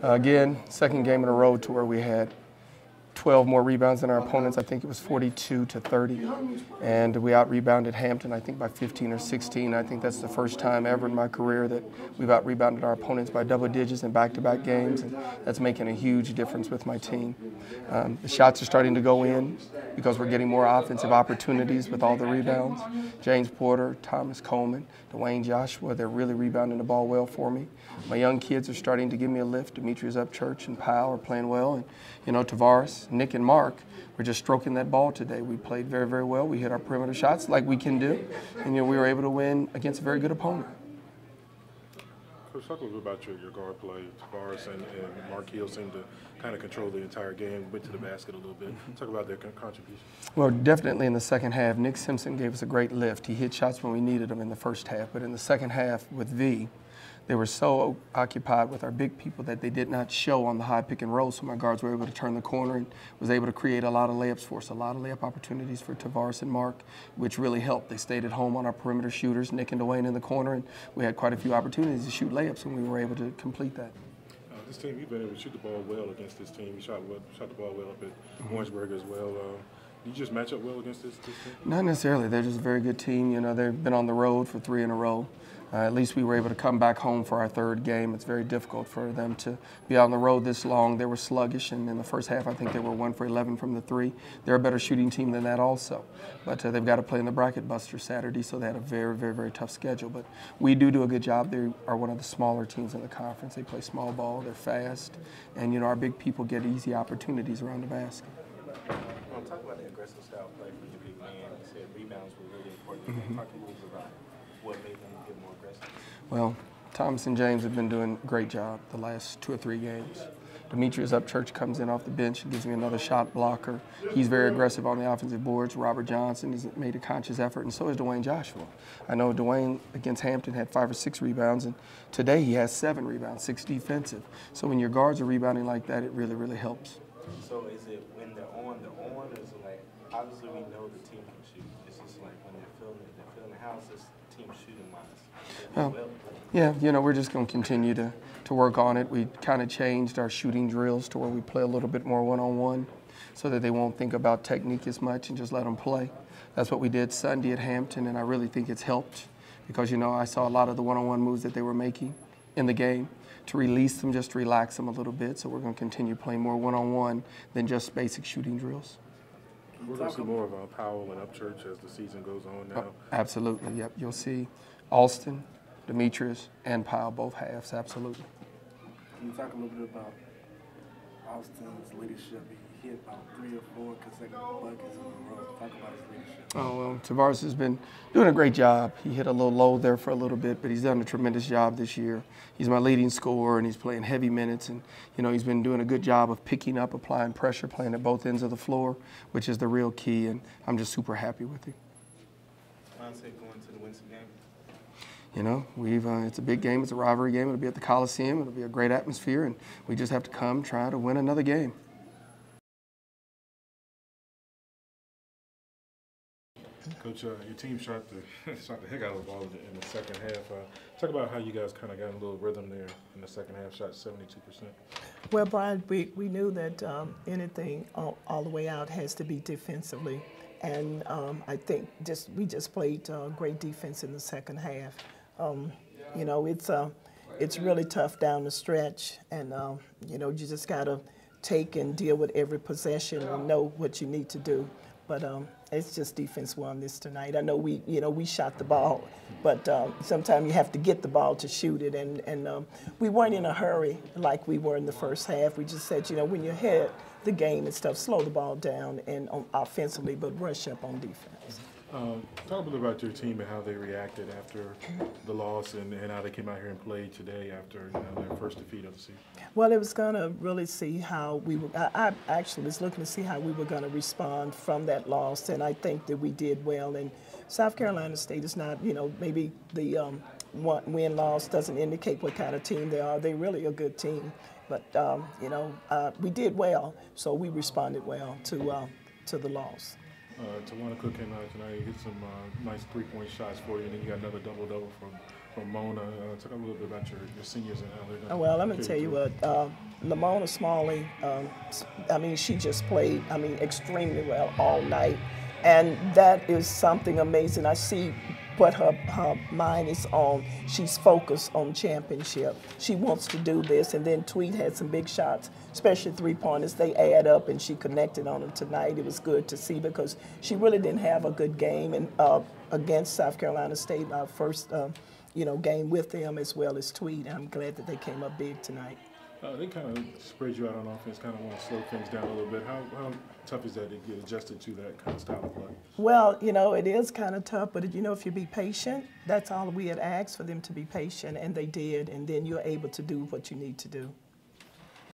Again, second game in a row to where we had 12 more rebounds than our opponents. I think it was 42-30, and we out-rebounded Hampton, I think, by 15 or 16. I think that's the first time ever in my career that we've out-rebounded our opponents by double digits in back-to-back games, and that's making a huge difference with my team. The shots are starting to go in because we're getting more offensive opportunities with all the rebounds. James Porter, Thomas Coleman, Dwayne Joshua, they're really rebounding the ball well for me. My young kids are starting to give me a lift. Demetrius Upchurch and Powell are playing well, and Tavares, Nick, and Mark were just stroking that ball today. We played very, very well. We hit our perimeter shots like we can do, and we were able to win against a very good opponent. Coach, talk a little bit about your guard play. Tavares and Mark Hill seemed to kind of control the entire game, went to the basket a little bit. Talk about their contribution. Well, definitely in the second half, Nick Simpson gave us a great lift. He hit shots when we needed them in the first half, but in the second half with V, they were so occupied with our big people that they did not show on the high pick and roll, so my guards were able to turn the corner and was able to create a lot of layups for us, a lot of layup opportunities for Tavares and Mark, which really helped. They stayed at home on our perimeter shooters, Nick and Dwayne in the corner, and we had quite a few opportunities to shoot layups, and we were able to complete that. This team, you've been able to shoot the ball well against this team. You shot the ball well up at Orangeburg as well. You just match up well against this team? Not necessarily. They're just a very good team. They've been on the road for 3 in a row. At least we were able to come back home for our third game. It's very difficult for them to be on the road this long. They were sluggish, and in the first half, I think they were 1 for 11 from the 3. They're a better shooting team than that also. But they've got to play in the bracket buster Saturday, so they had a very, very, very tough schedule. But we do a good job. They are one of the smaller teams in the conference. They play small ball. They're fast. And, our big people get easy opportunities around the basket. Talk about the aggressive style play for your big man. You said rebounds were really important. Talk a little bit about what made them get more aggressive. Well, Thomas and James have been doing a great job the last 2 or 3 games. Demetrius Upchurch comes in off the bench and gives me another shot blocker. He's very aggressive on the offensive boards. Robert Johnson has made a conscious effort, and so is Dwayne Joshua. I know Dwayne against Hampton had 5 or 6 rebounds, and today he has 7 rebounds, 6 defensive. So when your guards are rebounding like that, it really, really helps. So is it when they're on, or is it like, obviously we know the team can shoot. It's just like when they're filling the house, it's team shooting wise. Yeah, we're just going to continue to work on it. We kind of changed our shooting drills to where we play a little bit more one-on-one so that they won't think about technique as much and just let them play. That's what we did Sunday at Hampton, and I really think it's helped because, I saw a lot of the one-on-one moves that they were making in the game. To release them, just to relax them a little bit. So we're going to continue playing more one-on-one than just basic shooting drills. We're going to see more of Powell and Upchurch as the season goes on now. Absolutely, yep. You'll see Alston, Demetrius, and Powell both halves, absolutely. Can you talk a little bit about Alston's leadership? He hit about 3 or 4 consecutive buckets in a row. Talk about his leadership. Oh, well, Tavares has been doing a great job. He hit a little low there for a little bit, but he's done a tremendous job this year. He's my leading scorer, and he's playing heavy minutes, and, he's been doing a good job of picking up, applying pressure, playing at both ends of the floor, which is the real key, and I'm just super happy with him. Mindset going to the Winston game? It's a big game. It's a rivalry game. It'll be at the Coliseum. It'll be a great atmosphere, and we just have to come try to win another game. Coach, your team shot the heck out of the ball in the second half. Talk about how you guys kind of got in a little rhythm there in the second half, shot 72%. Well, Brian, we knew that anything all the way out has to be defensively. And I think we just played great defense in the second half. It's really tough down the stretch, and you just got to take and deal with every possession and know what you need to do. But it's just defense won this tonight. I know we shot the ball, but sometimes you have to get the ball to shoot it. And we weren't in a hurry like we were in the first half. We just said, when you're ahead the game and stuff, slow the ball down and offensively, but rush up on defense. Talk a bit about your team and how they reacted after the loss and how they came out here and played today after their first defeat of the season. Well, it was going to really see how we were. I actually was looking to see how we were going to respond from that loss, and I think that we did well. And South Carolina State is not, maybe the win-loss doesn't indicate what kind of team they are. They're really a good team. But, we did well, so we responded well to the loss. Tawana Cook came out tonight. He hit some nice three-point shots for you, and then you got another double-double from Mona. Talk a little bit about your seniors and how they're going. Well, I'm going to tell you what, Lamona Smalley, I mean, she just played, I mean, extremely well all night. And that is something amazing. I see what her mind is on. She's focused on championship. She wants to do this. And then Tweet had some big shots, especially three-pointers. They add up, and she connected on them tonight. It was good to see because she really didn't have a good game and against South Carolina State, our first game with them as well as Tweet. And I'm glad that they came up big tonight. They kind of spread you out on offense, kind of want to slow things down a little bit. How tough is that to get adjusted to that kind of style of play? Well, it is kind of tough, but if you be patient, that's all we had asked for them to be patient, and they did, and then you're able to do what you need to do.